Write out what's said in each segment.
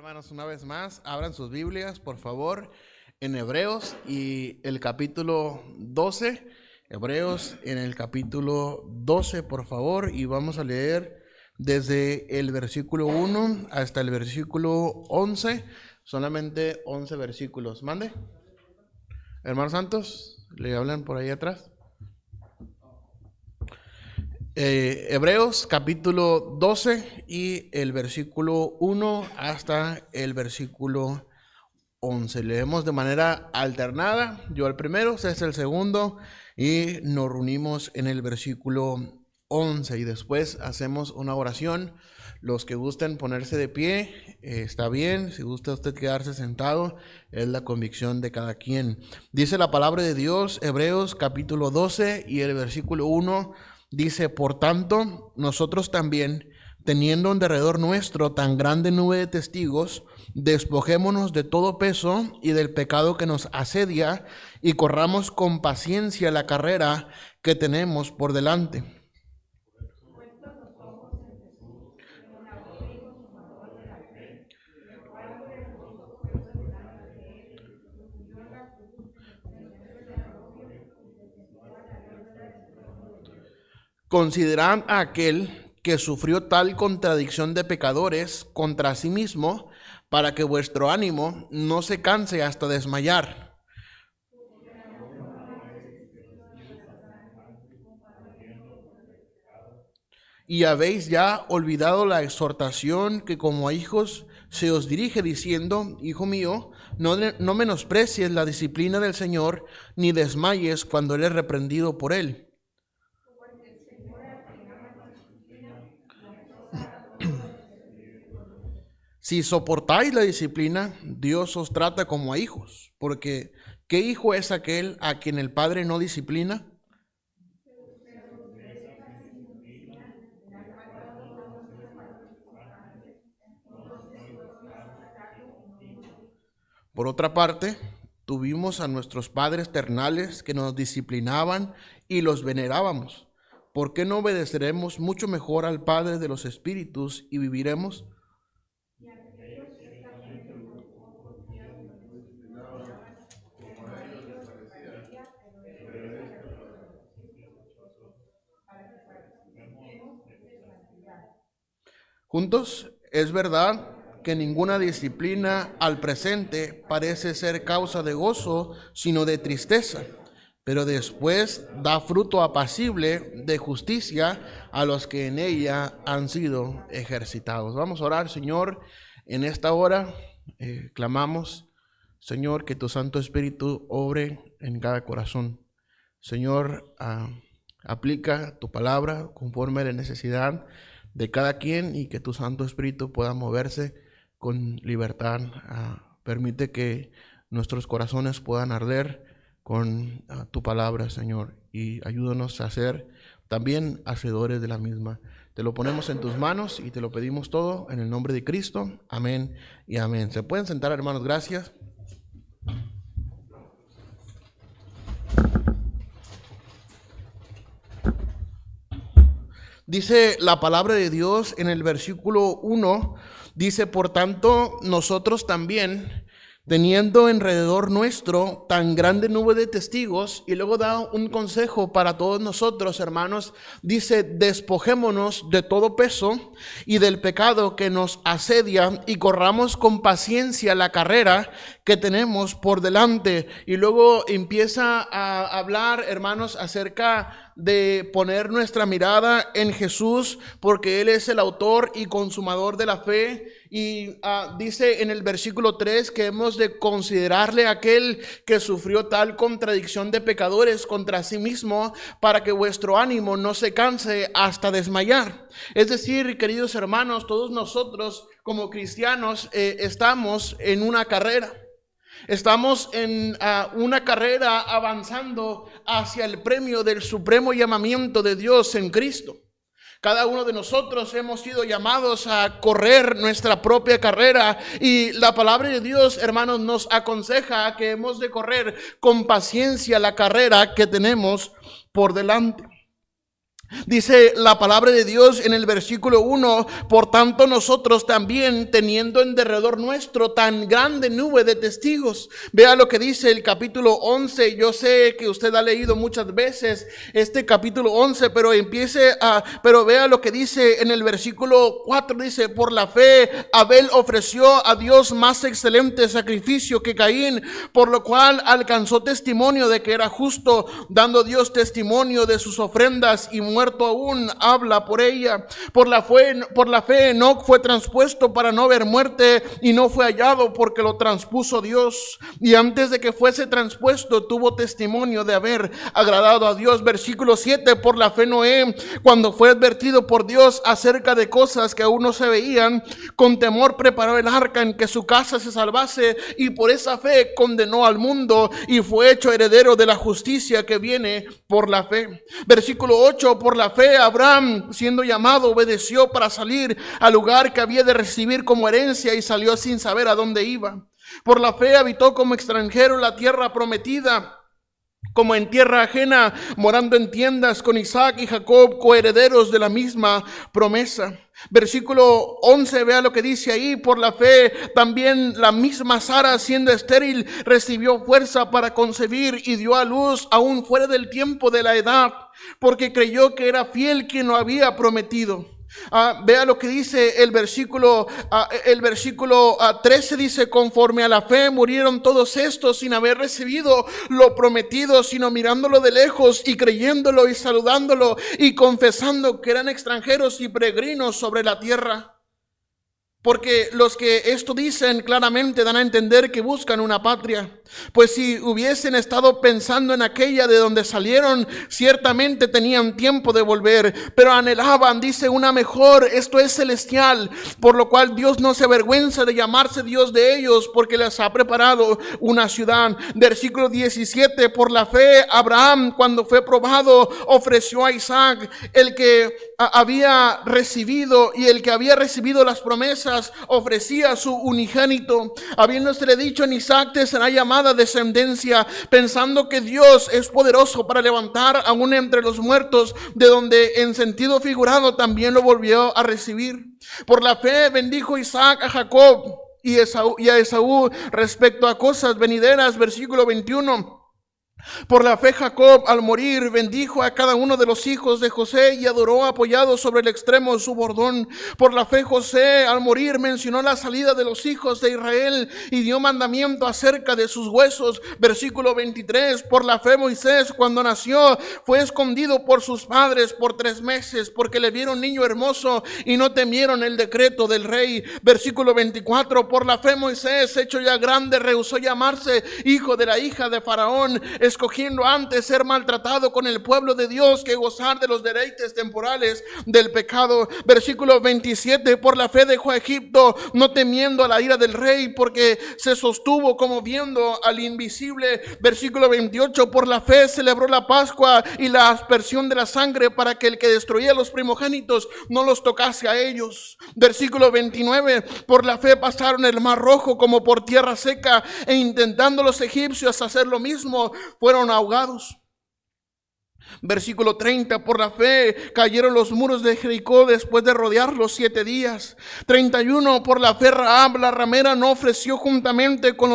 Hermanos, una vez más, abran sus Biblias, por favor, en Hebreos y el capítulo 12. Hebreos en el capítulo 12, por favor, y vamos a leer desde el versículo 1 hasta el versículo 11, solamente 11 versículos. Mande. Hermanos Santos, ¿le hablan por ahí atrás? Hebreos capítulo 12 y el versículo 1 hasta el versículo 11. Leemos de manera alternada. Yo el primero, usted es el segundo y nos reunimos en el versículo 11 y después hacemos una oración. Los que gusten ponerse de pie, está bien. Si gusta usted quedarse sentado, es la convicción de cada quien. Dice la palabra de Dios, Hebreos capítulo 12 y el versículo 1. Dice, por tanto, nosotros también, teniendo en derredor nuestro tan grande nube de testigos, despojémonos de todo peso y del pecado que nos asedia, y corramos con paciencia la carrera que tenemos por delante. Considerad a aquel que sufrió tal contradicción de pecadores contra sí mismo, para que vuestro ánimo no se canse hasta desmayar. Y habéis ya olvidado la exhortación que como a hijos se os dirige, diciendo, hijo mío, no menosprecies la disciplina del Señor, ni desmayes cuando eres reprendido por él. Si soportáis la disciplina, Dios os trata como a hijos, porque ¿qué hijo es aquel a quien el Padre no disciplina? Por otra parte, tuvimos a nuestros padres terrenales que nos disciplinaban y los venerábamos. ¿Por qué no obedeceremos mucho mejor al Padre de los Espíritus y viviremos? Juntos, es verdad que ninguna disciplina al presente parece ser causa de gozo, sino de tristeza, pero después da fruto apacible de justicia a los que en ella han sido ejercitados. Vamos a orar, Señor, en esta hora clamamos, Señor, que tu Santo Espíritu obre en cada corazón. Señor, aplica tu palabra conforme a la necesidad de cada quien y que tu Santo Espíritu pueda moverse con libertad. Permite que nuestros corazones puedan arder con tu palabra, Señor, y ayúdanos a ser también hacedores de la misma. Te lo ponemos en tus manos y te lo pedimos todo en el nombre de Cristo. Amén y amén. ¿Se pueden sentar, hermanos? Gracias. Dice la palabra de Dios en el versículo 1, dice, por tanto, nosotros también, teniendo alrededor nuestro tan grande nube de testigos, y luego da un consejo para todos nosotros, hermanos, dice, despojémonos de todo peso y del pecado que nos asedia y corramos con paciencia la carrera que tenemos por delante. Y luego empieza a hablar, hermanos, acerca de poner nuestra mirada en Jesús, porque Él es el autor y consumador de la fe. Y dice en el versículo 3 que hemos de considerarle a aquel que sufrió tal contradicción de pecadores contra sí mismo, para que vuestro ánimo no se canse hasta desmayar. Es decir, queridos hermanos, todos nosotros como cristianos estamos en una carrera. Estamos en una carrera avanzando hacia el premio del supremo llamamiento de Dios en Cristo. Cada uno de nosotros hemos sido llamados a correr nuestra propia carrera, y la palabra de Dios, hermanos, nos aconseja que hemos de correr con paciencia la carrera que tenemos por delante. Dice la palabra de Dios en el versículo 1, por tanto nosotros también, teniendo en derredor nuestro tan grande nube de testigos. Vea lo que dice el capítulo 11. Yo sé que usted ha leído muchas veces este capítulo 11, pero vea lo que dice en el versículo 4. Dice, por la fe Abel ofreció a Dios más excelente sacrificio que Caín, por lo cual alcanzó testimonio de que era justo, dando Dios testimonio de sus ofrendas, y muerto aún habla por ella. Por la fe Enoc fue transpuesto para no ver muerte, y no fue hallado porque lo transpuso Dios, y antes de que fuese transpuesto tuvo testimonio de haber agradado a Dios. Versículo 7, por la fe Noé, cuando fue advertido por Dios acerca de cosas que aún no se veían, con temor preparó el arca en que su casa se salvase, y por esa fe condenó al mundo y fue hecho heredero de la justicia que viene por la fe. Versículo 8, por la fe Abraham, siendo llamado, obedeció para salir al lugar que había de recibir como herencia, y salió sin saber a dónde iba. Por la fe habitó como extranjero la tierra prometida, como en tierra ajena, morando en tiendas con Isaac y Jacob, coherederos de la misma promesa. Versículo 11, vea lo que dice ahí. Por la fe también la misma Sara, siendo estéril, recibió fuerza para concebir y dio a luz aún fuera del tiempo de la edad, porque creyó que era fiel quien lo había prometido. Vea lo que dice el versículo 13, dice, conforme a la fe murieron todos estos sin haber recibido lo prometido, sino mirándolo de lejos y creyéndolo y saludándolo y confesando que eran extranjeros y peregrinos sobre la tierra. Porque los que esto dicen claramente dan a entender que buscan una patria. Pues si hubiesen estado pensando en aquella de donde salieron, ciertamente tenían tiempo de volver, pero anhelaban, dice, una mejor, esto es celestial, por lo cual Dios no se avergüenza de llamarse Dios de ellos, porque les ha preparado una ciudad. Versículo 17, por la fe Abraham, cuando fue probado, ofreció a Isaac, el que había recibido las promesas, ofrecía a su unigénito, habiéndosele dicho, en Isaac te será llamada descendencia, pensando que Dios es poderoso para levantar aún entre los muertos, de donde en sentido figurado también lo volvió a recibir. Por la fe bendijo Isaac a Jacob y a Esaú respecto a cosas venideras. Versículo 21. Por la fe Jacob al morir bendijo a cada uno de los hijos de José y adoró apoyado sobre el extremo de su bordón. Por la fe José al morir mencionó la salida de los hijos de Israel y dio mandamiento acerca de sus huesos. Versículo 23. Por la fe Moisés, cuando nació, fue escondido por sus padres por 3 meses, porque le vieron niño hermoso y no temieron el decreto del rey. Versículo 24. Por la fe Moisés, hecho ya grande, rehusó llamarse hijo de la hija de Faraón, escogiendo antes ser maltratado con el pueblo de Dios que gozar de los deleites temporales del pecado. Versículo 27, por la fe dejó a Egipto, no temiendo a la ira del rey, porque se sostuvo como viendo al invisible. Versículo 28, por la fe celebró la Pascua y la aspersión de la sangre, para que el que destruía a los primogénitos no los tocase a ellos. Versículo 29, por la fe pasaron el mar rojo como por tierra seca, e intentando los egipcios hacer lo mismo, fueron ahogados. Versículo 30, por la fe cayeron los muros de Jericó después de rodearlos 7 días. 31, por la fe Rahab la ramera no pereció juntamente con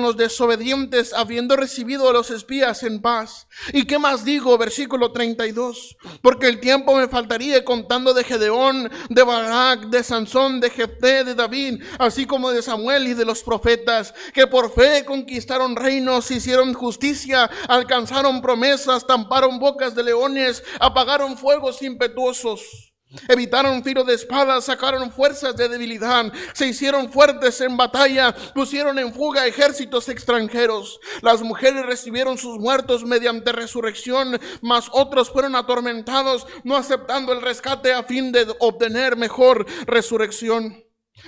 los desobedientes, habiendo recibido a los espías en paz. ¿Y qué más digo? Versículo 32, porque el tiempo me faltaría contando de Gedeón, de Barak, de Sansón, de Jefté, de David, así como de Samuel y de los profetas, que por fe conquistaron reinos, hicieron justicia, alcanzaron promesas, tamparon bocas de leones, apagaron fuegos impetuosos, evitaron filo de espada, sacaron fuerzas de debilidad, se hicieron fuertes en batalla, pusieron en fuga ejércitos extranjeros. Las mujeres recibieron sus muertos mediante resurrección, mas otros fueron atormentados, no aceptando el rescate a fin de obtener mejor resurrección.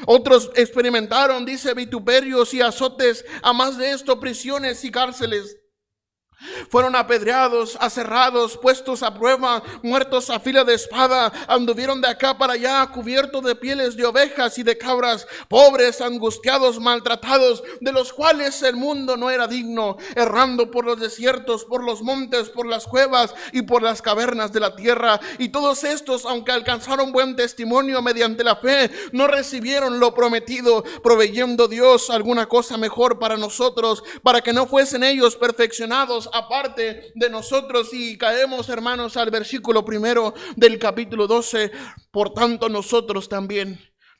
Otros experimentaron, dice, vituperios y azotes, a más de esto prisiones y cárceles. Fueron apedreados, aserrados, puestos a prueba, muertos a filo de espada, anduvieron de acá para allá, cubiertos de pieles de ovejas y de cabras, pobres, angustiados, maltratados, de los cuales el mundo no era digno, errando por los desiertos, por los montes, por las cuevas y por las cavernas de la tierra. Y todos estos, aunque alcanzaron buen testimonio mediante la fe, no recibieron lo prometido, proveyendo Dios alguna cosa mejor para nosotros, para que no fuesen ellos perfeccionados aparte de nosotros. Y caemos, hermanos, al versículo 1 del capítulo 12. Por tanto, nosotros también,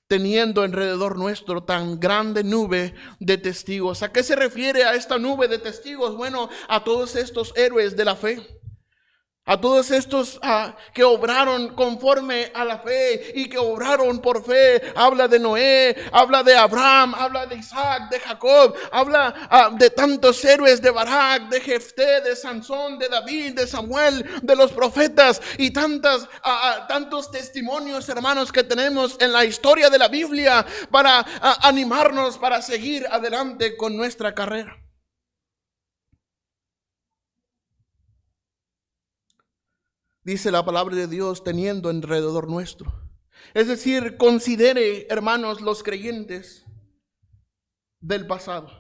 teniendo alrededor nuestro tan grande nube de testigos. ¿A qué se refiere a esta nube de testigos? Bueno, a todos estos héroes de la fe. A todos estos que obraron conforme a la fe y que obraron por fe. Habla de Noé, habla de Abraham, habla de Isaac, de Jacob, habla de tantos héroes, de Barak, de Jefté, de Sansón, de David, de Samuel, de los profetas y tantos testimonios, hermanos, que tenemos en la historia de la Biblia para animarnos para seguir adelante con nuestra carrera. Dice la palabra de Dios, teniendo alrededor nuestro. Es decir, considere, hermanos, los creyentes del pasado.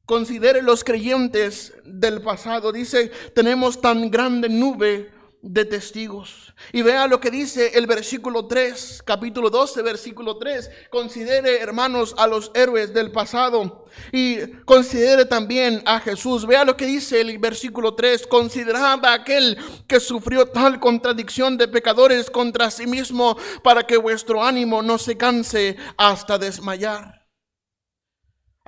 Considere los creyentes del pasado. Dice, tenemos tan grande nube de testigos. Y vea lo que dice el versículo 3, capítulo 12, versículo 3. Considere, hermanos, a los héroes del pasado y considere también a Jesús. Vea lo que dice el versículo 3. Considerad a aquel que sufrió tal contradicción de pecadores contra sí mismo, para que vuestro ánimo no se canse hasta desmayar.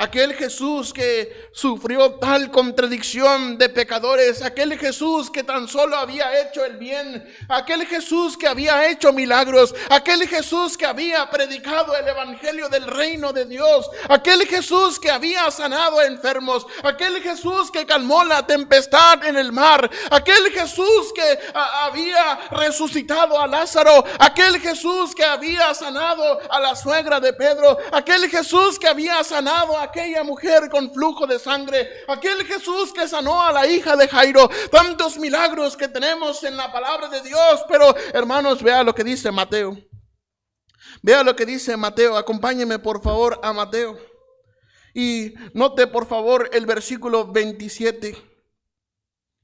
Aquel Jesús que sufrió tal contradicción de pecadores, aquel Jesús que tan solo había hecho el bien, aquel Jesús que había hecho milagros, aquel Jesús que había predicado el evangelio del reino de Dios, aquel Jesús que había sanado a enfermos, aquel Jesús que calmó la tempestad en el mar, aquel Jesús que había resucitado a Lázaro, aquel Jesús que había sanado a la suegra de Pedro, aquel Jesús que había sanado a aquella mujer con flujo de sangre, aquel Jesús que sanó a la hija de Jairo. Tantos milagros que tenemos en la palabra de Dios. Pero, hermanos, vea lo que dice Mateo. Vea lo que dice Mateo. Acompáñeme por favor a Mateo. Y note por favor el versículo 27.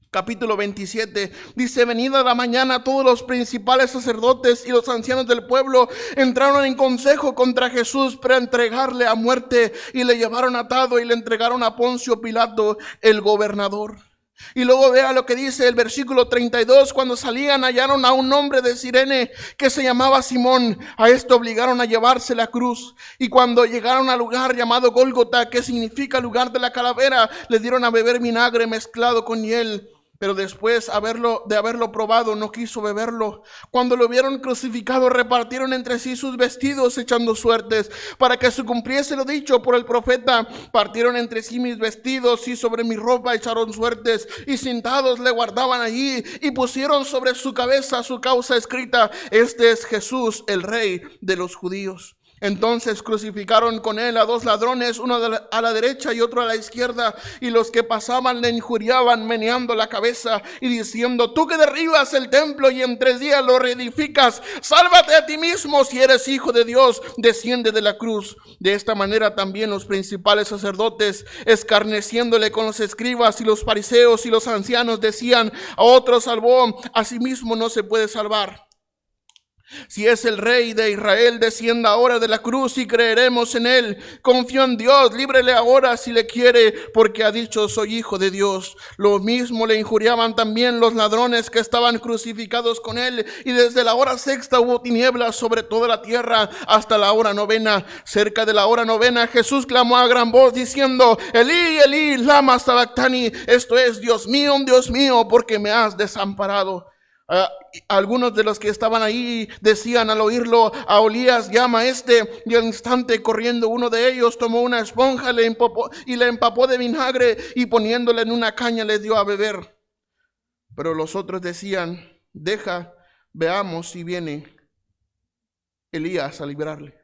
Capítulo 27, dice: venida la mañana, todos los principales sacerdotes y los ancianos del pueblo entraron en consejo contra Jesús para entregarle a muerte, y le llevaron atado y le entregaron a Poncio Pilato, el gobernador. Y luego vea lo que dice el versículo 32. Cuando salían, hallaron a un hombre de Cirene que se llamaba Simón. A este obligaron a llevarse la cruz. Y cuando llegaron al lugar llamado Gólgota, que significa lugar de la calavera, le dieron a beber vinagre mezclado con hiel. Pero después de haberlo probado, no quiso beberlo. Cuando lo vieron crucificado, repartieron entre sí sus vestidos, echando suertes, para que se cumpliese lo dicho por el profeta: partieron entre sí mis vestidos, y sobre mi ropa echaron suertes. Y sentados le guardaban allí, y pusieron sobre su cabeza su causa escrita: este es Jesús, el Rey de los judíos. Entonces crucificaron con él a dos ladrones, uno a la derecha y otro a la izquierda. Y los que pasaban le injuriaban, meneando la cabeza y diciendo: tú que derribas el templo y en 3 días lo reedificas, sálvate a ti mismo. Si eres hijo de Dios, desciende de la cruz. De esta manera también los principales sacerdotes, escarneciéndole con los escribas y los fariseos y los ancianos, decían: a otro salvó, a sí mismo no se puede salvar. Si es el Rey de Israel, descienda ahora de la cruz y creeremos en él. Confío en Dios, líbrele ahora si le quiere, porque ha dicho: soy hijo de Dios. Lo mismo le injuriaban también los ladrones que estaban crucificados con él. Y desde la hora 6ª hubo tinieblas sobre toda la tierra hasta la hora 9. Cerca de la hora 9, Jesús clamó a gran voz diciendo: Elí, Elí, lama sabactani. Esto es: Dios mío, ¿por qué me has desamparado? Algunos de los que estaban ahí decían al oírlo: a Elías llama este. Y al instante, corriendo uno de ellos, tomó una esponja le empapó de vinagre, y poniéndole en una caña le dio a beber. Pero los otros decían: deja, veamos si viene Elías a librarle.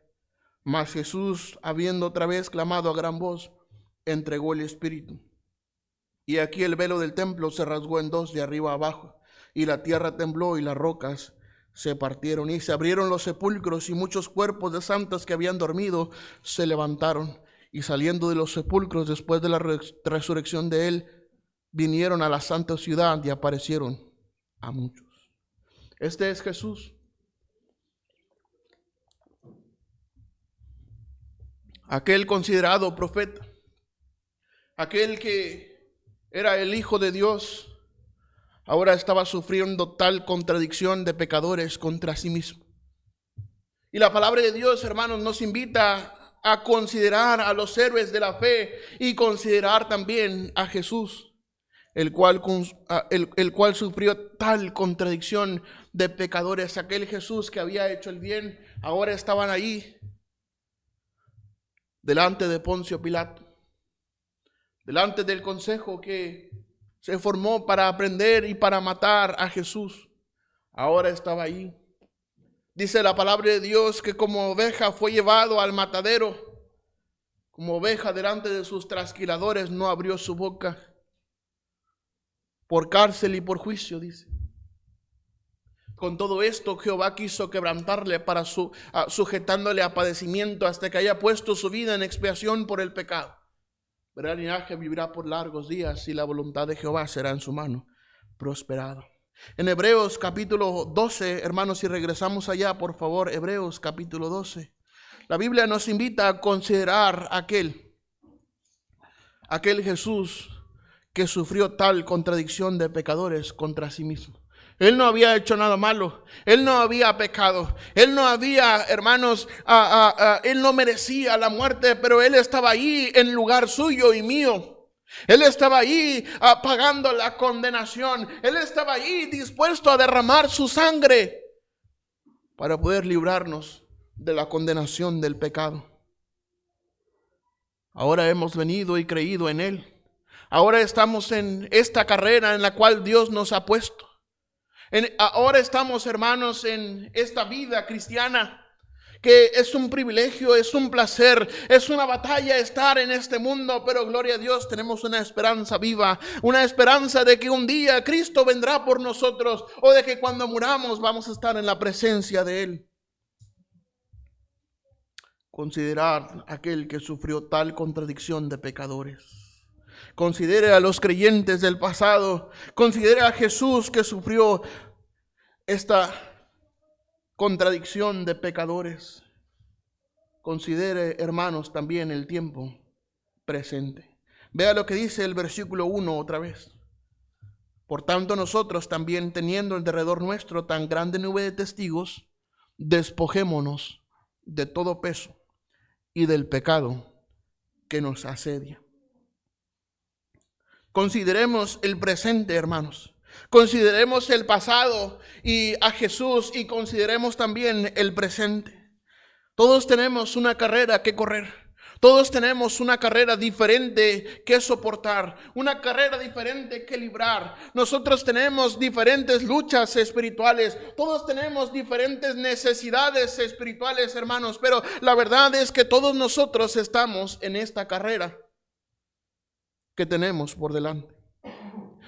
Mas Jesús, habiendo otra vez clamado a gran voz, entregó el espíritu. Y aquí el velo del templo se rasgó en dos de arriba a abajo, y la tierra tembló y las rocas se partieron, y se abrieron los sepulcros, y muchos cuerpos de santos que habían dormido se levantaron, y saliendo de los sepulcros después de la resurrección de él, vinieron a la santa ciudad y aparecieron a muchos. Este es Jesús, aquel considerado profeta, aquel que era el Hijo de Dios, ahora estaba sufriendo tal contradicción de pecadores contra sí mismo. Y la palabra de Dios, hermanos, nos invita a considerar a los héroes de la fe y considerar también a Jesús, el cual sufrió tal contradicción de pecadores. Aquel Jesús que había hecho el bien, ahora estaban ahí delante de Poncio Pilato, delante del consejo que se formó para aprender y para matar a Jesús. Ahora estaba ahí. Dice la palabra de Dios que como oveja fue llevado al matadero, como oveja delante de sus trasquiladores no abrió su boca. Por cárcel y por juicio, dice. Con todo esto Jehová quiso quebrantarle para sujetándole a padecimiento hasta que haya puesto su vida en expiación por el pecado. Verá, el linaje vivirá por largos días y la voluntad de Jehová será en su mano prosperado. En Hebreos capítulo 12, hermanos, si regresamos allá, por favor, Hebreos capítulo 12. La Biblia nos invita a considerar aquel Jesús que sufrió tal contradicción de pecadores contra sí mismo. Él no había hecho nada malo, él no había pecado, él no había, hermanos, él no merecía la muerte, pero él estaba ahí en lugar suyo y mío. Él estaba ahí pagando la condenación, él estaba ahí dispuesto a derramar su sangre para poder librarnos de la condenación del pecado. Ahora hemos venido y creído en él. Ahora estamos en esta carrera en la cual Dios nos ha puesto. Ahora estamos, hermanos, en esta vida cristiana, que es un privilegio, es un placer, es una batalla estar en este mundo, pero gloria a Dios, tenemos una esperanza viva, una esperanza de que un día Cristo vendrá por nosotros, o de que cuando muramos vamos a estar en la presencia de Él. Considerar aquel que sufrió tal contradicción de pecadores. Considere a los creyentes del pasado. Considere a Jesús que sufrió esta contradicción de pecadores. Considere, hermanos, también el tiempo presente. Vea lo que dice el versículo 1 otra vez. Por tanto, nosotros también, teniendo en derredor nuestro tan grande nube de testigos, despojémonos de todo peso y del pecado que nos asedia. Consideremos el presente, hermanos. Consideremos el pasado y a Jesús, y consideremos también el presente. Todos tenemos una carrera que correr. Todos tenemos una carrera diferente que soportar, una carrera diferente que librar. Nosotros tenemos diferentes luchas espirituales. Todos tenemos diferentes necesidades espirituales, hermanos. Pero la verdad es que todos nosotros estamos en esta carrera que tenemos por delante.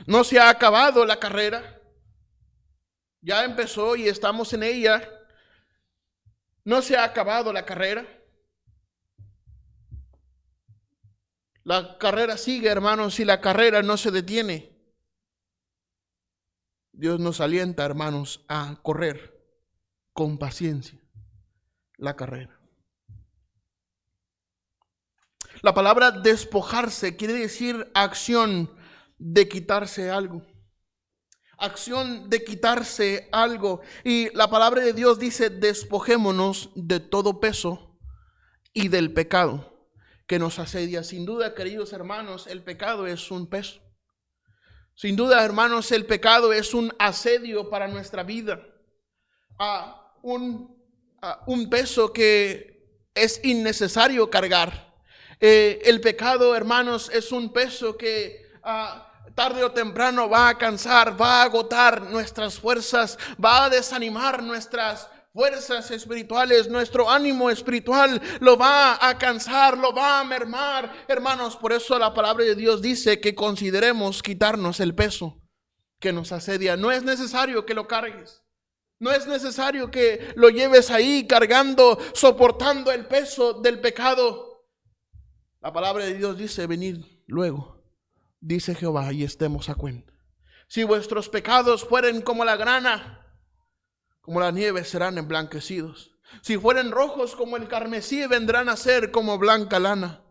No se ha acabado la carrera. Ya empezó y estamos en ella. No se ha acabado la carrera. La carrera sigue, hermanos, y la carrera no se detiene. Dios nos alienta, hermanos, a correr con paciencia la carrera. La palabra despojarse quiere decir acción de quitarse algo. Acción de quitarse algo. Y la palabra de Dios dice: despojémonos de todo peso y del pecado que nos asedia. Sin duda, queridos hermanos, el pecado es un peso. Sin duda, hermanos, el pecado es un asedio para nuestra vida. Un peso que es innecesario cargar. El pecado, hermanos, es un peso que tarde o temprano va a cansar, va a agotar nuestras fuerzas, va a desanimar nuestras fuerzas espirituales, nuestro ánimo espiritual lo va a cansar, lo va a mermar. Hermanos, por eso la palabra de Dios dice que consideremos quitarnos el peso que nos asedia. No es necesario que lo cargues. No es necesario que lo lleves ahí cargando, soportando el peso del pecado. La palabra de Dios dice: venid luego, dice Jehová, y estemos a cuenta. Si vuestros pecados fueren como la grana, como la nieve serán emblanquecidos. Si fueren rojos como el carmesí, vendrán a ser como blanca lana.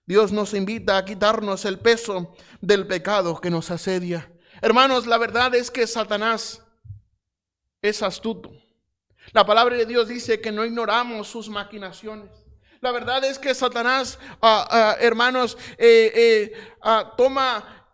Dios nos invita a quitarnos el peso del pecado que nos asedia. Hermanos, la verdad es que Satanás es astuto. La palabra de Dios dice que no ignoramos sus maquinaciones. La verdad es que Satanás, hermanos, toma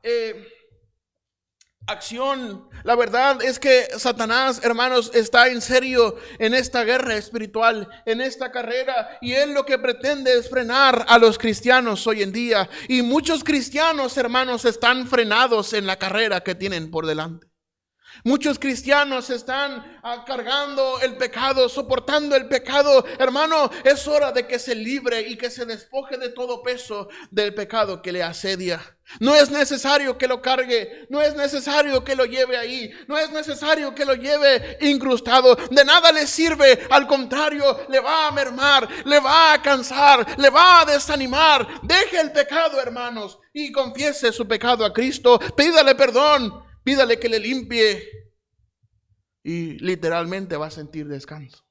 acción. La verdad es que Satanás, hermanos, está en serio en esta guerra espiritual, en esta carrera, y él lo que pretende es frenar a los cristianos hoy en día. Y muchos cristianos, hermanos, están frenados en la carrera que tienen por delante. Muchos cristianos están cargando el pecado, soportando el pecado. Hermano, es hora de que se libre y que se despoje de todo peso del pecado que le asedia. No es necesario que lo cargue, no es necesario que lo lleve ahí, no es necesario que lo lleve incrustado. De nada le sirve, al contrario, le va a mermar, le va a cansar, le va a desanimar. Deje el pecado, hermanos, y confiese su pecado a Cristo. Pídale perdón. Pídale que le limpie y literalmente va a sentir descanso.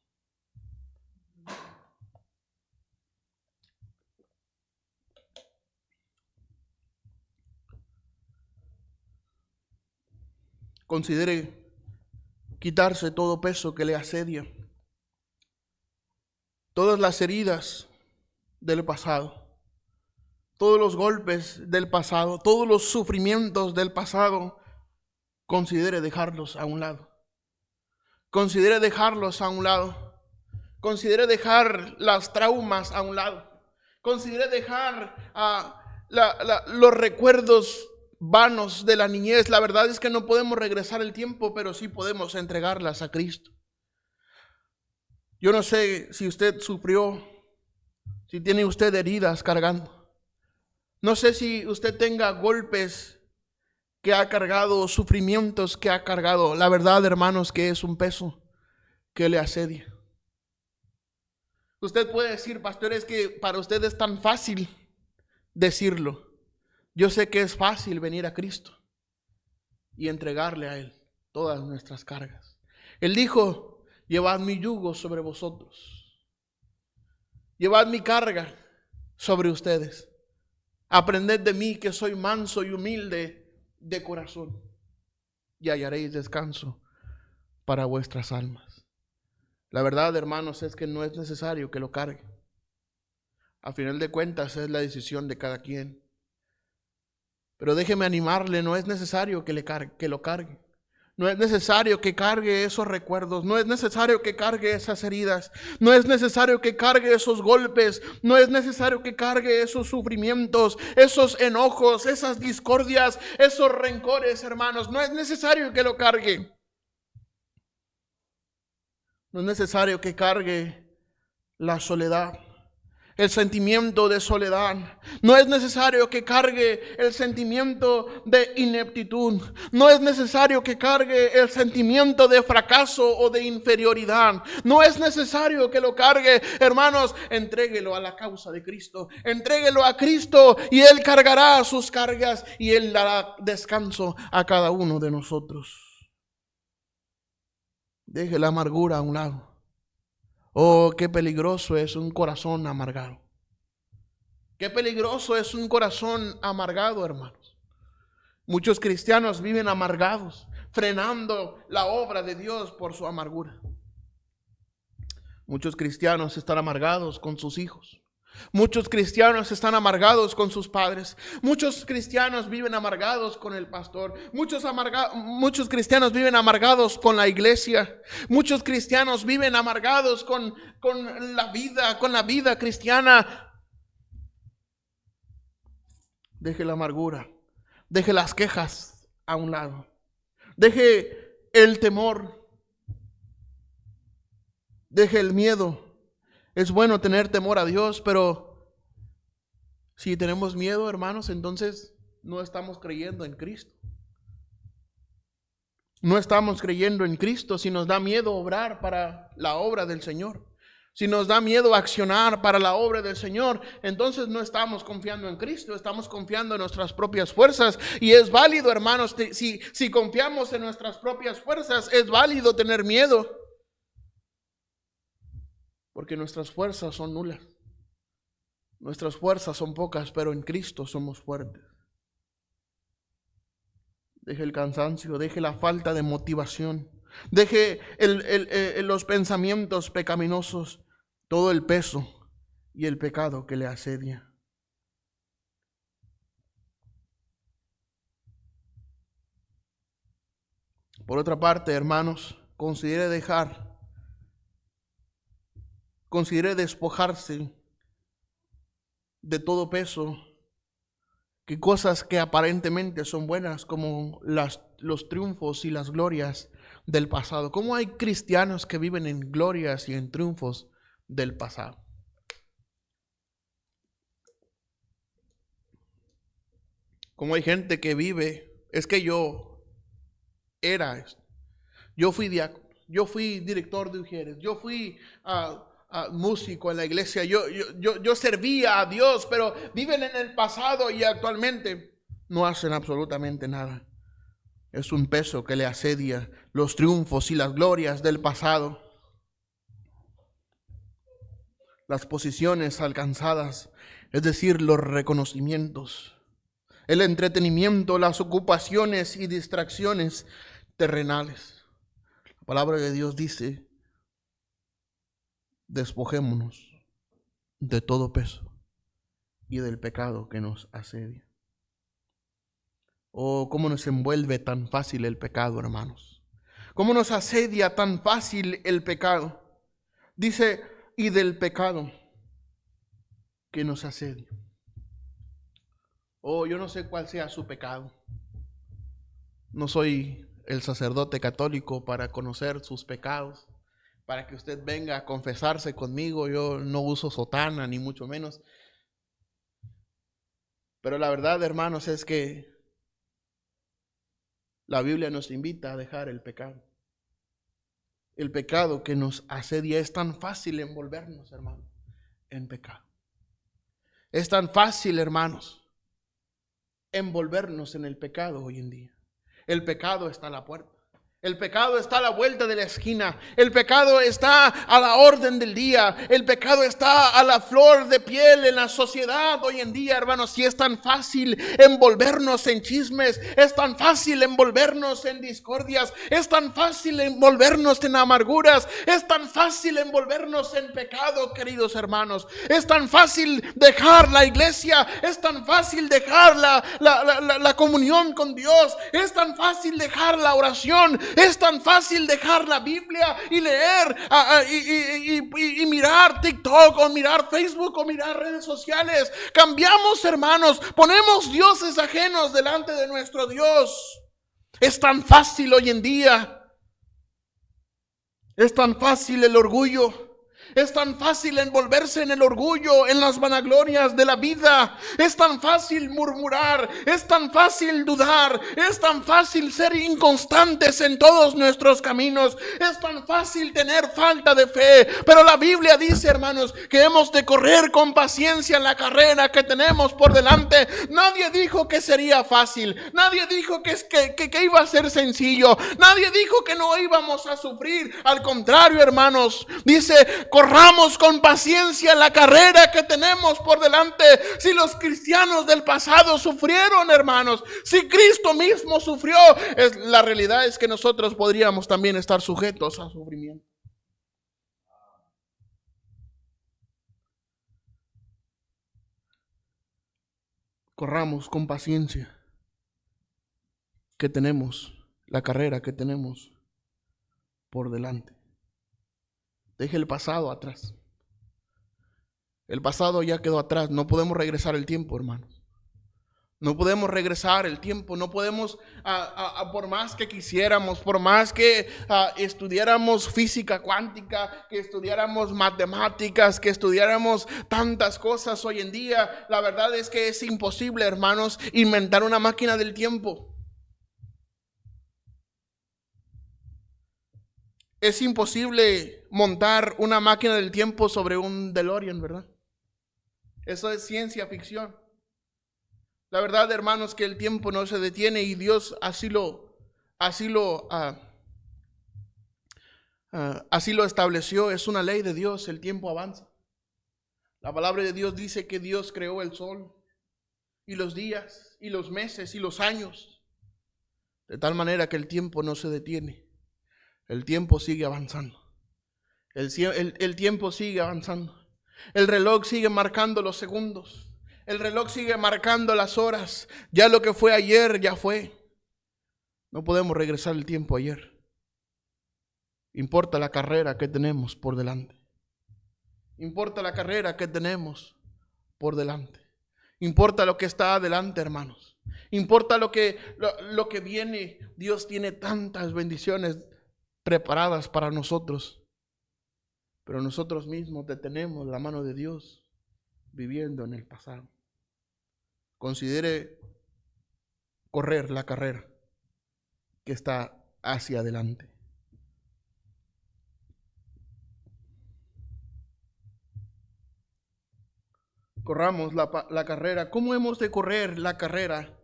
Considere quitarse todo peso que le asedia, todas las heridas del pasado, todos los golpes del pasado, todos los sufrimientos del pasado. Considere dejarlos a un lado. Considere dejarlos a un lado. Considere dejar las traumas a un lado. Considere dejar los recuerdos vanos de la niñez. La verdad es que no podemos regresar el tiempo, pero sí podemos entregarlas a Cristo. Yo no sé si usted sufrió, si tiene usted heridas cargando. No sé si usted tenga golpes que ha cargado, sufrimientos que ha cargado. La verdad, hermanos, que es un peso que le asedia. Usted puede decir, pastor, es que para usted es tan fácil decirlo. Yo sé que es fácil venir a Cristo y entregarle a Él todas nuestras cargas. Él dijo: llevad mi yugo sobre vosotros. Llevad mi carga sobre ustedes. Aprended de mí, que soy manso y humilde de corazón, y hallaréis descanso para vuestras almas. La verdad, hermanos, es que no es necesario que lo cargue. A final de cuentas es la decisión de cada quien. Pero déjeme animarle, no es necesario que lo cargue. No es necesario que cargue esos recuerdos, no es necesario que cargue esas heridas, no es necesario que cargue esos golpes, no es necesario que cargue esos sufrimientos, esos enojos, esas discordias, esos rencores, hermanos. No es necesario que lo cargue. No es necesario que cargue la soledad, el sentimiento de soledad. No es necesario que cargue el sentimiento de ineptitud. No es necesario que cargue el sentimiento de fracaso o de inferioridad. No es necesario que lo cargue, hermanos. Entréguelo a la causa de Cristo. Entréguelo a Cristo y Él cargará sus cargas y Él dará descanso a cada uno de nosotros. Deje la amargura a un lado. Oh, qué peligroso es un corazón amargado. Qué peligroso es un corazón amargado, hermanos. Muchos cristianos viven amargados, frenando la obra de Dios por su amargura. Muchos cristianos están amargados con sus hijos. Muchos cristianos están amargados con sus padres. Muchos cristianos viven amargados con el pastor. Muchos cristianos viven amargados con la iglesia. Muchos cristianos viven amargados con la vida cristiana. Deje la amargura. Deje las quejas a un lado. Deje el temor. Deje el miedo. Es bueno tener temor a Dios, pero si tenemos miedo, hermanos, entonces no estamos creyendo en Cristo. No estamos creyendo en Cristo si nos da miedo obrar para la obra del Señor. Si nos da miedo accionar para la obra del Señor, entonces no estamos confiando en Cristo, estamos confiando en nuestras propias fuerzas. Y es válido, hermanos, si confiamos en nuestras propias fuerzas, es válido tener miedo. Porque nuestras fuerzas son nulas. Nuestras fuerzas son pocas, pero en Cristo somos fuertes. Deje el cansancio, deje la falta de motivación, deje los pensamientos pecaminosos, todo el peso y el pecado que le asedia. Por otra parte, hermanos, considere despojarse de todo peso, que cosas que aparentemente son buenas, como los triunfos y las glorias del pasado. ¿Cómo hay cristianos que viven en glorias y en triunfos del pasado? ¿Cómo hay gente que vive? Es que yo era esto. Yo fui diácono, yo fui director de Ujieres, yo fui músico en la iglesia, yo servía a Dios, pero viven en el pasado y actualmente no hacen absolutamente nada. Es un peso que le asedia los triunfos y las glorias del pasado, las posiciones alcanzadas, es decir, los reconocimientos, el entretenimiento, las ocupaciones y distracciones terrenales. La palabra de Dios dice: despojémonos de todo peso y del pecado que nos asedia. Oh, cómo nos envuelve tan fácil el pecado, hermanos. Cómo nos asedia tan fácil el pecado. Dice, y del pecado que nos asedia. Oh, yo no sé cuál sea su pecado. No soy el sacerdote católico para conocer sus pecados, para que usted venga a confesarse conmigo. Yo no uso sotana, ni mucho menos. Pero la verdad, hermanos, es que la Biblia nos invita a dejar el pecado. El pecado que nos asedia. Es tan fácil envolvernos, hermanos, en pecado. Es tan fácil, hermanos, envolvernos en el pecado hoy en día. El pecado está a la puerta. El pecado está a la vuelta de la esquina. El pecado está a la orden del día. El pecado está a la flor de piel en la sociedad hoy en día, hermanos. Y es tan fácil envolvernos en chismes. Es tan fácil envolvernos en discordias. Es tan fácil envolvernos en amarguras. Es tan fácil envolvernos en pecado, queridos hermanos. Es tan fácil dejar la iglesia. Es tan fácil dejar la comunión con Dios. Es tan fácil dejar la oración. Es tan fácil dejar la Biblia y leer y mirar TikTok o mirar Facebook o mirar redes sociales. Cambiamos, hermanos, ponemos dioses ajenos delante de nuestro Dios. Es tan fácil hoy en día. Es tan fácil el orgullo. Es tan fácil envolverse en el orgullo, en las vanaglorias de la vida. Es tan fácil murmurar, es tan fácil dudar, es tan fácil ser inconstantes en todos nuestros caminos. Es tan fácil tener falta de fe. Pero la Biblia dice, hermanos, que hemos de correr con paciencia la carrera que tenemos por delante. Nadie dijo que sería fácil. Nadie dijo que iba a ser sencillo. Nadie dijo que no íbamos a sufrir. Al contrario, hermanos, dice: corramos con paciencia la carrera que tenemos por delante. Si los cristianos del pasado sufrieron, hermanos, si Cristo mismo sufrió, la realidad es que nosotros podríamos también estar sujetos a sufrimiento. Corramos con paciencia que tenemos, la carrera que tenemos por delante. Deje el pasado atrás. El pasado ya quedó atrás. No podemos regresar el tiempo, hermanos. No podemos regresar el tiempo, no podemos, por más que quisiéramos, por más que estudiáramos física cuántica, que estudiáramos matemáticas, que estudiáramos tantas cosas hoy en día, la verdad es que es imposible, hermanos, inventar una máquina del tiempo. Es imposible montar una máquina del tiempo sobre un DeLorean, ¿verdad? Eso es ciencia ficción. La verdad, hermanos, que el tiempo no se detiene y Dios así lo estableció. Es una ley de Dios, el tiempo avanza. La palabra de Dios dice que Dios creó el sol y los días y los meses y los años, de tal manera que el tiempo no se detiene. El tiempo sigue avanzando. El tiempo sigue avanzando. El reloj sigue marcando los segundos. El reloj sigue marcando las horas. Ya lo que fue ayer, ya fue. No podemos regresar el tiempo ayer. Importa la carrera que tenemos por delante. Importa la carrera que tenemos por delante. Importa lo que está adelante, hermanos. Importa lo que viene. Dios tiene tantas bendiciones preparadas para nosotros. Pero nosotros mismos detenemos la mano de Dios viviendo en el pasado. Considere correr la carrera que está hacia adelante. Corramos la carrera. ¿Cómo hemos de correr la carrera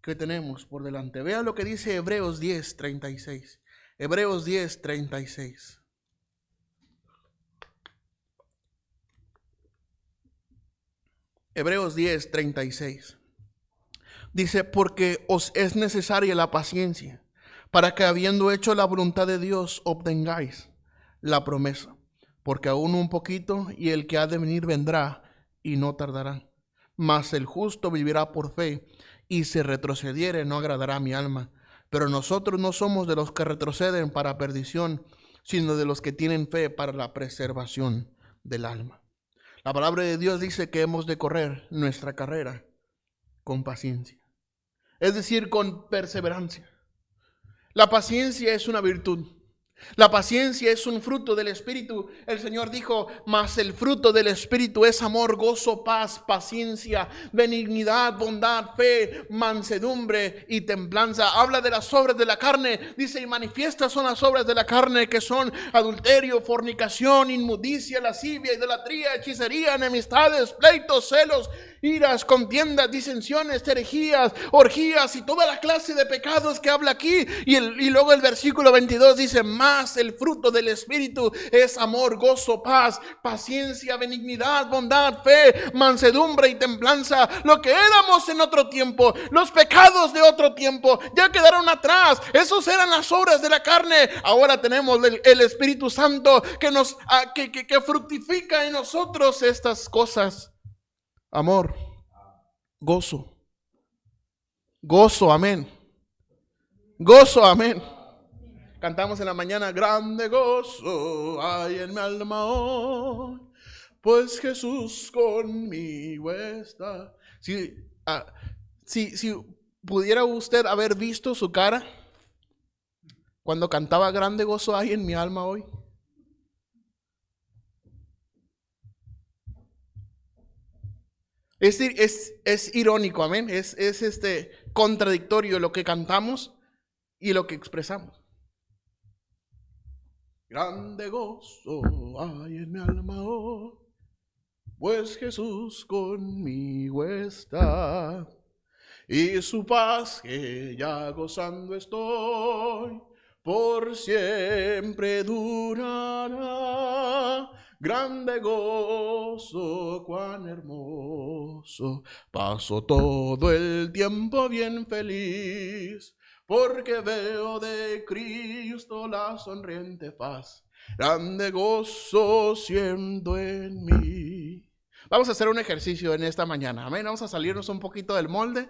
que tenemos por delante? Vea lo que dice Hebreos 10:36. Hebreos 10:36. Hebreos 10:36. Dice, porque os es necesaria la paciencia, para que habiendo hecho la voluntad de Dios, obtengáis la promesa. Porque aún un poquito, y el que ha de venir vendrá, y no tardará. Mas el justo vivirá por fe, y si retrocediere no agradará a mi alma. Pero nosotros no somos de los que retroceden para perdición, sino de los que tienen fe para la preservación del alma. La palabra de Dios dice que hemos de correr nuestra carrera con paciencia. Es decir, con perseverancia. La paciencia es una virtud. La paciencia es un fruto del Espíritu. El Señor dijo, mas el fruto del Espíritu es amor, gozo, paz, paciencia, benignidad, bondad, fe, mansedumbre y templanza. Habla de las obras de la carne. Dice, y manifiestas son las obras de la carne, que son adulterio, fornicación, inmundicia, lascivia, idolatría, hechicería, enemistades, pleitos, celos, iras, contiendas, disensiones, herejías, orgías y toda la clase de pecados que habla aquí. Y luego el versículo 22 dice, más el fruto del Espíritu es amor, gozo, paz, paciencia, benignidad, bondad, fe, mansedumbre y templanza. Lo que éramos en otro tiempo, los pecados de otro tiempo, ya quedaron atrás. Esos eran las obras de la carne. Ahora tenemos el Espíritu Santo que fructifica en nosotros estas cosas. Amor, gozo, amén. Gozo, amén. Cantamos en la mañana, grande gozo hay en mi alma hoy, pues Jesús conmigo está. Si pudiera usted haber visto su cara cuando cantaba grande gozo hay en mi alma hoy. Es irónico, amén. Es contradictorio lo que cantamos y lo que expresamos. Grande gozo hay en mi alma hoy, pues Jesús conmigo está, y su paz que ya gozando estoy, por siempre durará. Grande gozo, cuán hermoso, paso todo el tiempo bien feliz, porque veo de Cristo la sonriente faz. Grande gozo siendo en mí. Vamos a hacer un ejercicio en esta mañana, amén. Vamos a salirnos un poquito del molde.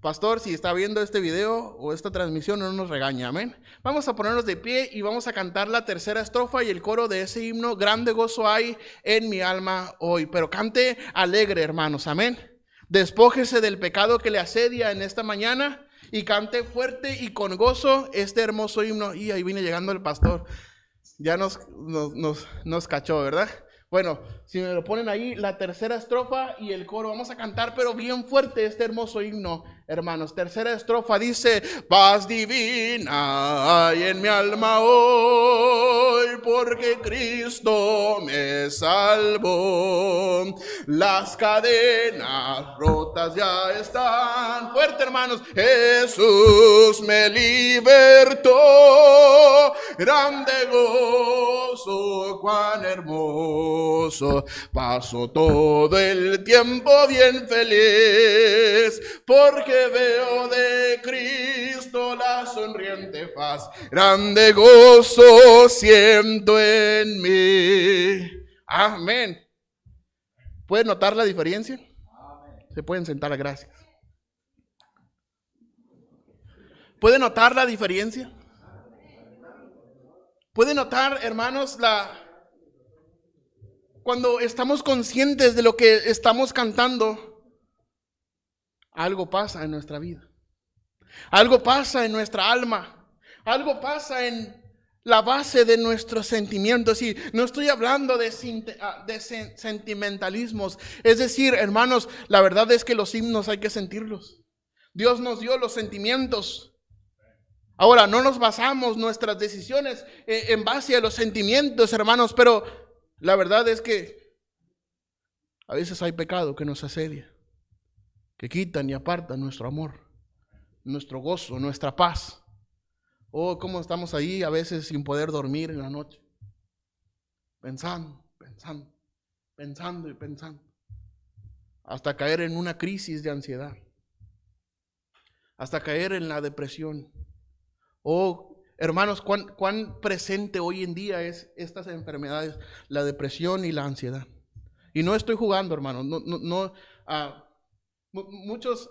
Pastor, si está viendo este video o esta transmisión, no nos regañe, amén. Vamos a ponernos de pie y vamos a cantar la tercera estrofa y el coro de ese himno. Grande gozo hay en mi alma hoy. Pero cante alegre, hermanos, amén. Despójese del pecado que le asedia en esta mañana y cante fuerte y con gozo este hermoso himno. Y ahí viene llegando el pastor. Ya nos cachó, ¿verdad? Bueno, si me lo ponen ahí, la tercera estrofa y el coro. Vamos a cantar, pero bien fuerte, este hermoso himno, hermanos. Tercera estrofa dice: paz divina hay en mi alma hoy, porque Cristo me salvó. Las cadenas rotas ya están. Fuerte, hermanos. Jesús me libertó. Grande gozo, cuán hermoso. Paso todo el tiempo bien feliz, porque veo de Cristo la sonriente faz. Grande gozo siento en mí. Amén. ¿Pueden notar la diferencia? Se pueden sentar, gracias. ¿Pueden notar la diferencia? ¿Pueden notar, hermanos, cuando estamos conscientes de lo que estamos cantando, algo pasa en nuestra vida? Algo pasa en nuestra alma. Algo pasa en la base de nuestros sentimientos. Y no estoy hablando de sentimentalismos. Es decir, hermanos, la verdad es que los himnos hay que sentirlos. Dios nos dio los sentimientos. Ahora, no nos basamos nuestras decisiones en base a los sentimientos, hermanos, pero la verdad es que a veces hay pecado que nos asedia, que quitan y apartan nuestro amor, nuestro gozo, nuestra paz. Oh, cómo estamos ahí a veces sin poder dormir en la noche, pensando, hasta caer en una crisis de ansiedad, hasta caer en la depresión. Oh, hermanos, cuán presente hoy en día es estas enfermedades, la depresión y la ansiedad. Y no estoy jugando, hermanos. Muchos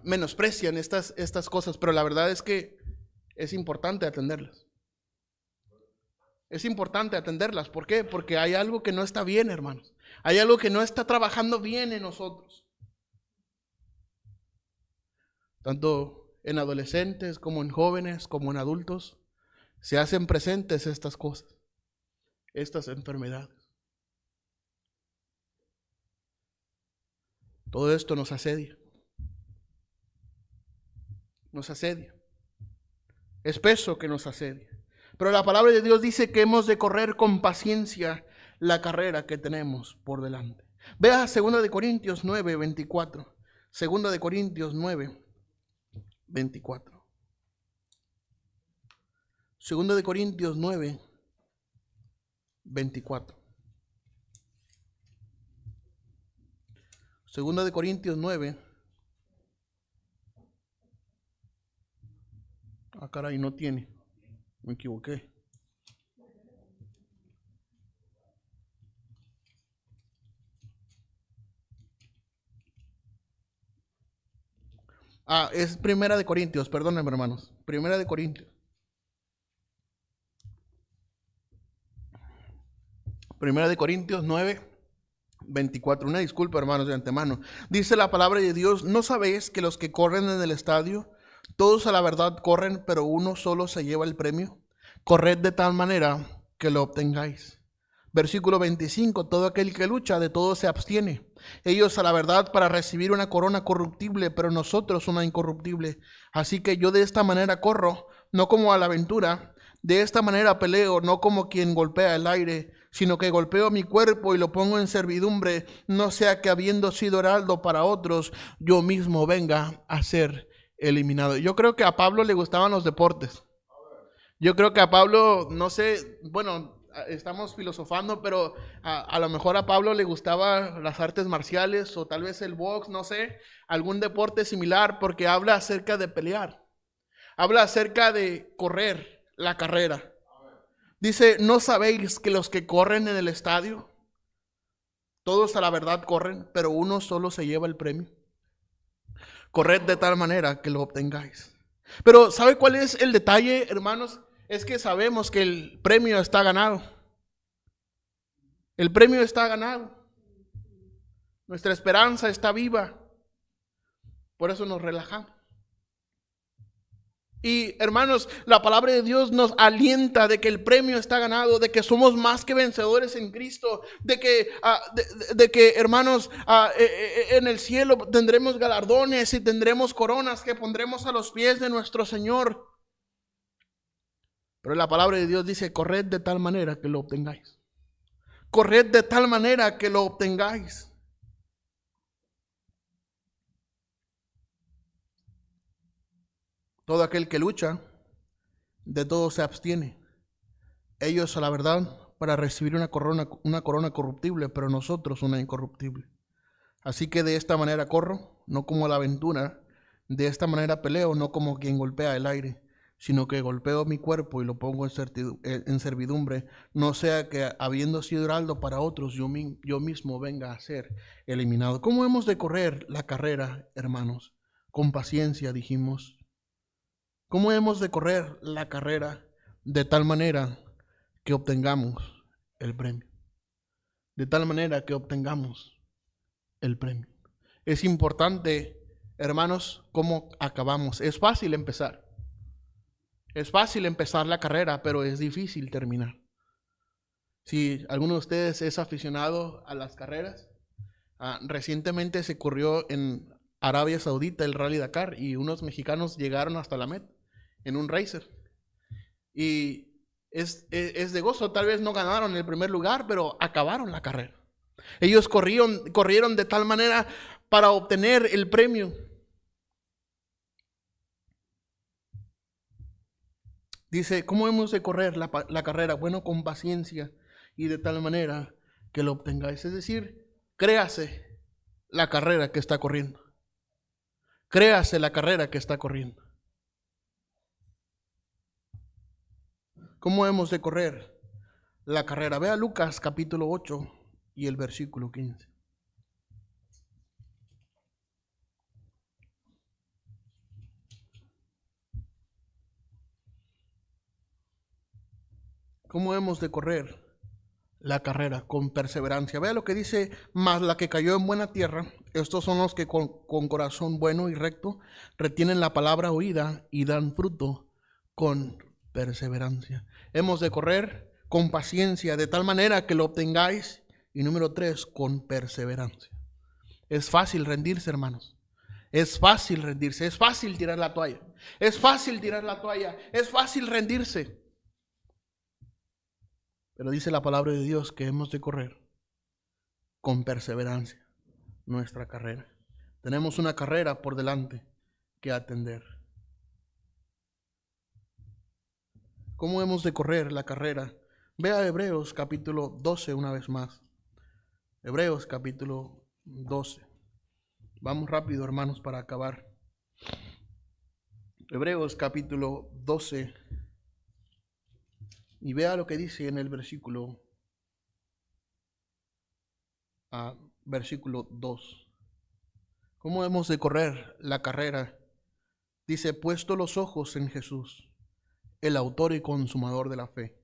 menosprecian estas cosas, pero la verdad es que es importante atenderlas. Es importante atenderlas. ¿Por qué? Porque hay algo que no está bien, hermanos. Hay algo que no está trabajando bien en nosotros. Tanto en adolescentes, como en jóvenes, como en adultos, se hacen presentes estas cosas, estas enfermedades. Todo esto nos asedia. Nos asedia. Es peso que nos asedia. Pero la palabra de Dios dice que hemos de correr con paciencia la carrera que tenemos por delante. Vea 2 Corintios 9, 24. 2 Corintios 9, 24. 2 Corintios 9, 24. 2 Corintios 9. Ah, caray, no tiene. Me equivoqué. Es 1 Corintios, perdónenme, hermanos. 1 Corintios. 1 Corintios 9, 24. Una disculpa, hermanos, de antemano. Dice la palabra de Dios: ¿no sabéis que los que corren en el estadio, todos a la verdad corren, pero uno solo se lleva el premio? Corred de tal manera que lo obtengáis. Versículo 25. Todo aquel que lucha, de todo se abstiene. Ellos a la verdad para recibir una corona corruptible, pero nosotros una incorruptible. Así que yo de esta manera corro, no como a la aventura. De esta manera peleo, no como quien golpea el aire, sino que golpeo mi cuerpo y lo pongo en servidumbre, no sea que habiendo sido heraldo para otros, yo mismo venga a ser eliminado. Yo creo que a Pablo le gustaban los deportes. Yo creo que a Pablo, no sé, bueno, estamos filosofando, pero a lo mejor a Pablo le gustaban las artes marciales o tal vez el box, no sé, algún deporte similar, porque habla acerca de pelear, habla acerca de correr la carrera. Dice: ¿no sabéis que los que corren en el estadio, todos a la verdad corren, pero uno solo se lleva el premio? Corred de tal manera que lo obtengáis. Pero ¿sabe cuál es el detalle, hermanos? Es que sabemos que el premio está ganado. El premio está ganado. Nuestra esperanza está viva. Por eso nos relajamos. Y hermanos, la palabra de Dios nos alienta de que el premio está ganado, de que somos más que vencedores en Cristo, de que hermanos, en el cielo tendremos galardones y tendremos coronas que pondremos a los pies de nuestro Señor. Pero la palabra de Dios dice: corred de tal manera que lo obtengáis. Corred de tal manera que lo obtengáis. Todo aquel que lucha, de todo se abstiene. Ellos, a la verdad, para recibir una corona corruptible, pero nosotros una incorruptible. Así que de esta manera corro, no como a la aventura. De esta manera peleo, no como quien golpea el aire, sino que golpeo mi cuerpo y lo pongo en servidumbre, no sea que, habiendo sido heraldo para otros, yo mismo venga a ser eliminado. ¿Cómo hemos de correr la carrera, hermanos? Con paciencia, dijimos. ¿Cómo hemos de correr la carrera? De tal manera que obtengamos el premio. De tal manera que obtengamos el premio. Es importante, hermanos, cómo acabamos. Es fácil empezar. Es fácil empezar la carrera, pero es difícil terminar. Si alguno de ustedes es aficionado a las carreras, recientemente se corrió en Arabia Saudita el Rally Dakar y unos mexicanos llegaron hasta la meta en un racer. Y es de gozo. Tal vez no ganaron el primer lugar, pero acabaron la carrera. Ellos corrieron de tal manera para obtener el premio. Dice, ¿cómo hemos de correr la carrera? Bueno, con paciencia y de tal manera que lo obtengáis. Es decir, créase la carrera que está corriendo. Créase la carrera que está corriendo. ¿Cómo hemos de correr la carrera? Vea Lucas capítulo 8 y el versículo 15. ¿Cómo hemos de correr la carrera? Con perseverancia. Vea lo que dice: mas la que cayó en buena tierra, estos son los que con corazón bueno y recto retienen la palabra oída y dan fruto con perseverancia. Hemos de correr con paciencia, de tal manera que lo obtengáis. Y número 3, con perseverancia. Es fácil rendirse, hermanos. Es fácil rendirse. Es fácil tirar la toalla. Es fácil tirar la toalla. Es fácil rendirse. Pero dice la palabra de Dios que hemos de correr con perseverancia nuestra carrera. Tenemos una carrera por delante que atender. ¿Cómo hemos de correr la carrera? Vea Hebreos capítulo 12 una vez más. Hebreos capítulo 12. Vamos rápido, hermanos, para acabar. Hebreos capítulo 12. Y vea lo que dice en el versículo 2. ¿Cómo hemos de correr la carrera? Dice, puesto los ojos en Jesús, el autor y consumador de la fe,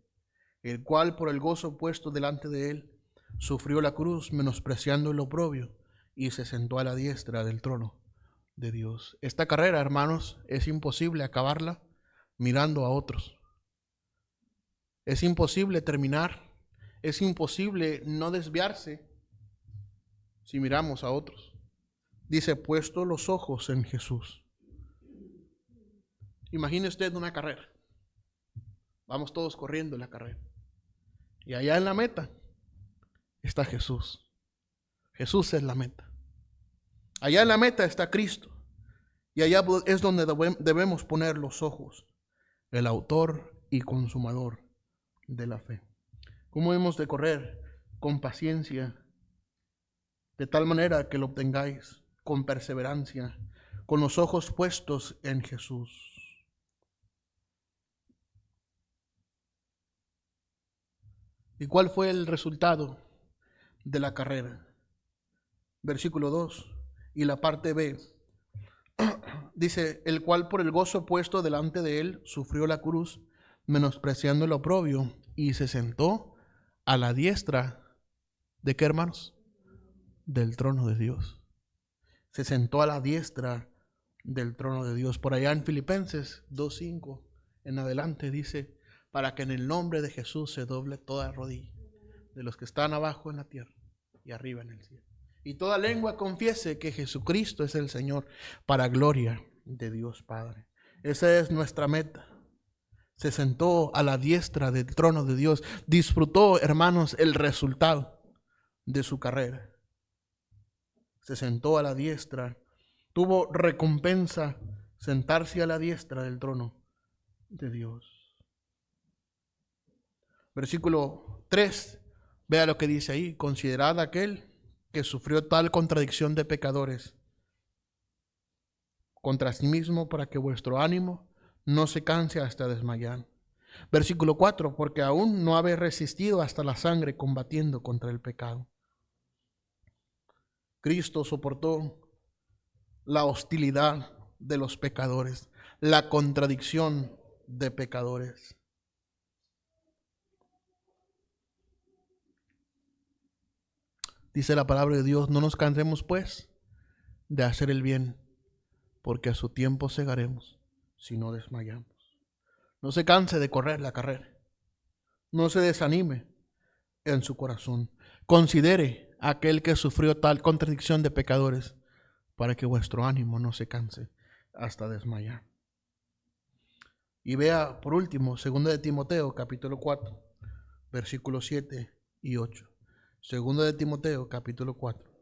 el cual por el gozo puesto delante de él, sufrió la cruz, menospreciando el oprobio, y se sentó a la diestra del trono de Dios. Esta carrera, hermanos, es imposible acabarla mirando a otros. Es imposible terminar. Es imposible no desviarse si miramos a otros. Dice, puesto los ojos en Jesús. Imagine usted una carrera. Vamos todos corriendo en la carrera. Y allá en la meta está Jesús. Jesús es la meta. Allá en la meta está Cristo. Y allá es donde debemos poner los ojos. El autor y consumador de la fe. ¿Cómo hemos de correr? Con paciencia, de tal manera que lo obtengáis, con perseverancia, con los ojos puestos en Jesús. ¿Y cuál fue el resultado de la carrera? Versículo 2 y la parte B. Dice, el cual por el gozo puesto delante de él sufrió la cruz, menospreciando el oprobio, y se sentó a la diestra. ¿De qué, hermanos? del trono de Dios. Se sentó a la diestra del trono de Dios. Por allá en Filipenses 2:5 en adelante dice, para que en el nombre de Jesús se doble toda rodilla de los que están abajo en la tierra y arriba en el cielo. Y toda lengua confiese que Jesucristo es el Señor, para gloria de Dios Padre. Esa es nuestra meta. Se sentó a la diestra del trono de Dios. Disfrutó, hermanos, el resultado de su carrera. Se sentó a la diestra. Tuvo recompensa sentarse a la diestra del trono de Dios. Versículo 3. Vea lo que dice ahí. Considerad aquel que sufrió tal contradicción de pecadores contra sí mismo, para que vuestro ánimo no se canse hasta desmayar. Versículo 4, porque aún no habéis resistido hasta la sangre combatiendo contra el pecado. Cristo soportó la hostilidad de los pecadores, la contradicción de pecadores. Dice la palabra de Dios, no nos cansemos pues de hacer el bien, porque a su tiempo segaremos si no desmayamos. No se canse de correr la carrera. No se desanime en su corazón. Considere a aquel que sufrió tal contradicción de pecadores, para que vuestro ánimo no se canse hasta desmayar. Y vea por último, 2 de Timoteo, capítulo 4, versículos 7 y 8. 2 de Timoteo, capítulo 4.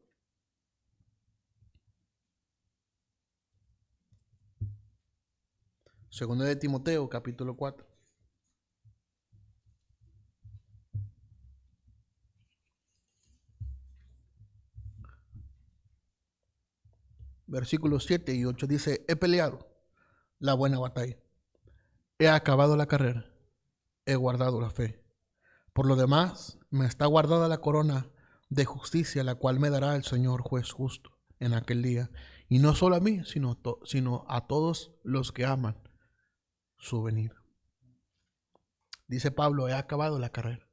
Segunda de Timoteo, capítulo 4. Versículos 7 y 8 dice, he peleado la buena batalla, he acabado la carrera, he guardado la fe. Por lo demás, me está guardada la corona de justicia, la cual me dará el Señor juez justo en aquel día. Y no solo a mí, sino a todos los que aman su venida. Dice Pablo, he acabado la carrera,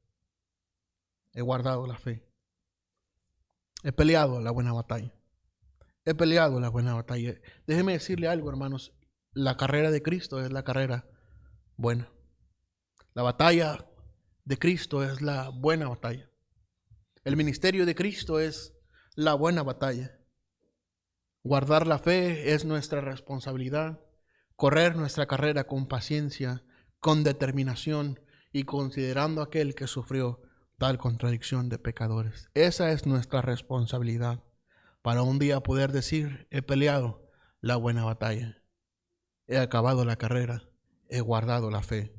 he guardado la fe, he peleado la buena batalla. He peleado la buena batalla. Déjeme decirle algo, hermanos. La carrera de Cristo es la carrera buena. La batalla de Cristo es la buena batalla. El ministerio de Cristo es la buena batalla. Guardar la fe es nuestra responsabilidad. Correr nuestra carrera con paciencia, con determinación y considerando a aquel que sufrió tal contradicción de pecadores. Esa es nuestra responsabilidad, para un día poder decir, he peleado la buena batalla, he acabado la carrera, he guardado la fe.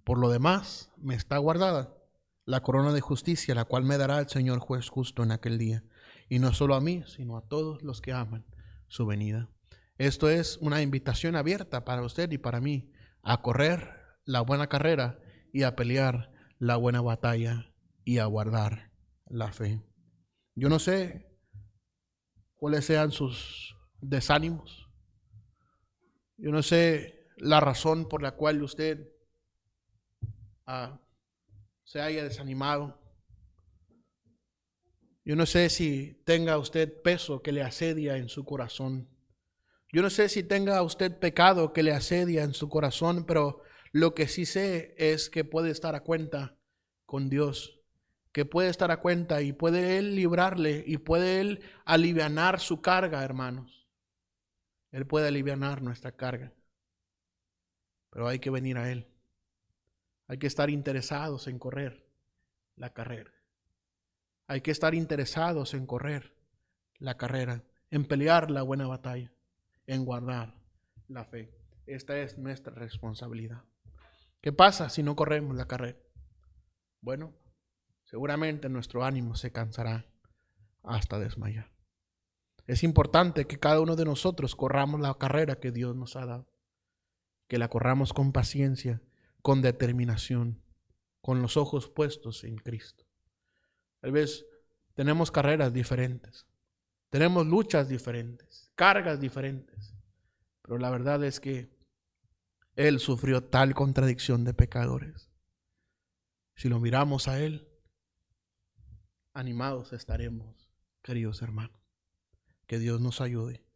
Por lo demás, me está guardada la corona de justicia, la cual me dará el Señor juez justo en aquel día. Y no solo a mí, sino a todos los que aman su venida. Esto es una invitación abierta para usted y para mí, a correr la buena carrera y a pelear la buena batalla y a guardar la fe. Yo no sé cuáles sean sus desánimos. Yo no sé la razón por la cual usted se haya desanimado. Yo no sé si tenga usted peso que le asedia en su corazón. Yo no sé si tenga usted pecado que le asedia en su corazón, pero lo que sí sé es que puede estar a cuenta con Dios, que puede estar a cuenta y puede Él librarle y puede Él alivianar su carga, hermanos. Él puede alivianar nuestra carga, pero hay que venir a Él. Hay que estar interesados en correr la carrera. Hay que estar interesados en correr la carrera, en pelear la buena batalla, en guardar la fe. Esta es nuestra responsabilidad. ¿Qué pasa si no corremos la carrera? Bueno, seguramente nuestro ánimo se cansará hasta desmayar. Es importante que cada uno de nosotros corramos la carrera que Dios nos ha dado, que la corramos con paciencia, con determinación, con los ojos puestos en Cristo. Tal vez tenemos carreras diferentes, tenemos luchas diferentes, cargas diferentes, pero la verdad es que Él sufrió tal contradicción de pecadores. Si lo miramos a Él, animados estaremos queridos hermanos. Que Dios nos ayude.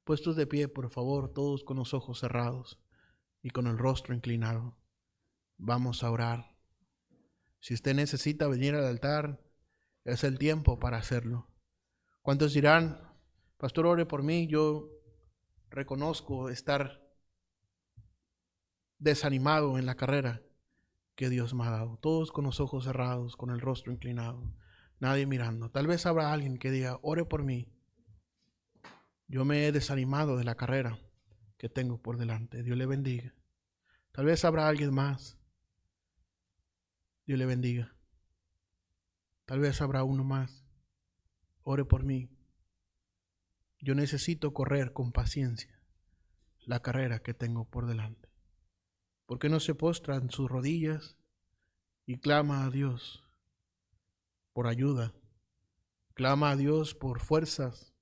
Puestos de pie, por favor, todos con los ojos cerrados y con el rostro inclinado. Vamos a orar. Si usted necesita venir al altar, es el tiempo para hacerlo. ¿Cuántos dirán, pastor, ore por mí? Yo reconozco estar desanimado en la carrera que Dios me ha dado. Todos con los ojos cerrados, con el rostro inclinado, nadie mirando. Tal vez habrá alguien que diga, ore por mí. Yo me he desanimado de la carrera que tengo por delante. Dios le bendiga. Tal vez habrá alguien más. Dios le bendiga. Tal vez habrá uno más. Ore por mí. Yo necesito correr con paciencia la carrera que tengo por delante. ¿Por qué no se postra en sus rodillas y clama a Dios por ayuda? Clama a Dios por fuerzas.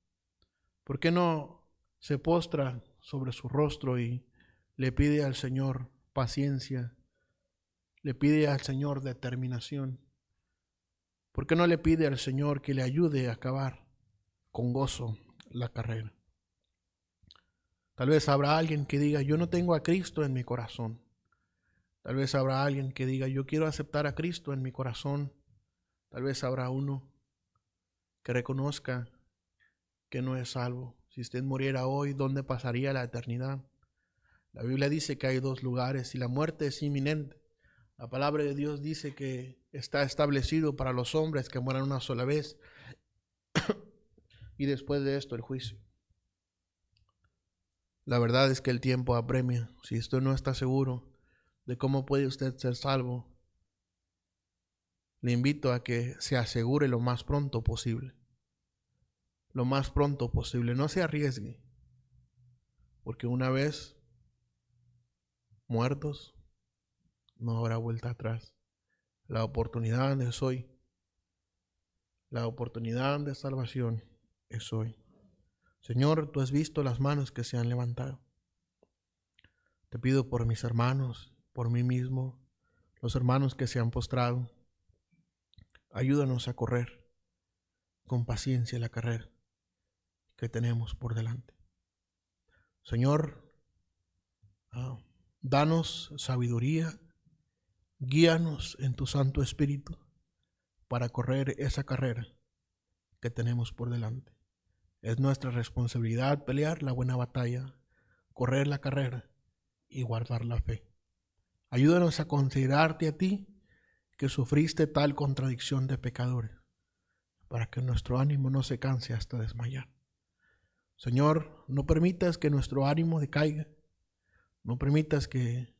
¿Por qué no se postra sobre su rostro y le pide al Señor paciencia? Le pide al Señor determinación. ¿Por qué no le pide al Señor que le ayude a acabar con gozo la carrera? Tal vez habrá alguien que diga, yo no tengo a Cristo en mi corazón. Tal vez habrá alguien que diga, yo quiero aceptar a Cristo en mi corazón. Tal vez habrá uno que reconozca que no es salvo. Si usted muriera hoy, ¿dónde pasaría la eternidad? La Biblia dice que hay dos lugares y la muerte es inminente. La palabra de Dios dice que está establecido para los hombres que mueran una sola vez y después de esto el juicio. La verdad es que el tiempo apremia. Si usted no está seguro de cómo puede usted ser salvo, le invito a que se asegure lo más pronto posible. Lo más pronto posible. No se arriesgue, porque una vez muertos, no habrá vuelta atrás. La oportunidad es hoy. La oportunidad de salvación es hoy. Señor, tú has visto las manos que se han levantado. Te pido por mis hermanos, por mí mismo, los hermanos que se han postrado. Ayúdanos a correr con paciencia la carrera que tenemos por delante. Señor, danos sabiduría, guíanos en tu Santo Espíritu para correr esa carrera que tenemos por delante. Es nuestra responsabilidad pelear la buena batalla, correr la carrera y guardar la fe. Ayúdanos a considerarte a ti, que sufriste tal contradicción de pecadores, para que nuestro ánimo no se canse hasta desmayar. Señor, no permitas que nuestro ánimo decaiga. No permitas que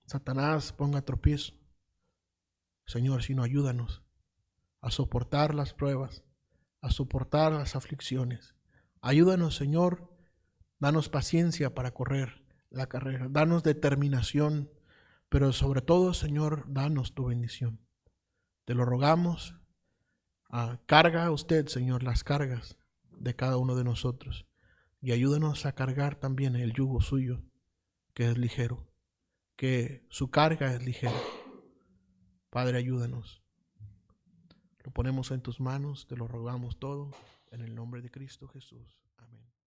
Satanás ponga tropiezo. Señor, sino ayúdanos a soportar las pruebas, a soportar las aflicciones. Ayúdanos, Señor, danos paciencia para correr la carrera. Danos determinación, pero sobre todo, Señor, danos tu bendición. Te lo rogamos. Carga a usted, Señor, las cargas de cada uno de nosotros y ayúdanos a cargar también el yugo suyo, que es ligero, que su carga es ligera. Padre, ayúdanos. Lo ponemos en tus manos, te lo rogamos todo en el nombre de Cristo Jesús.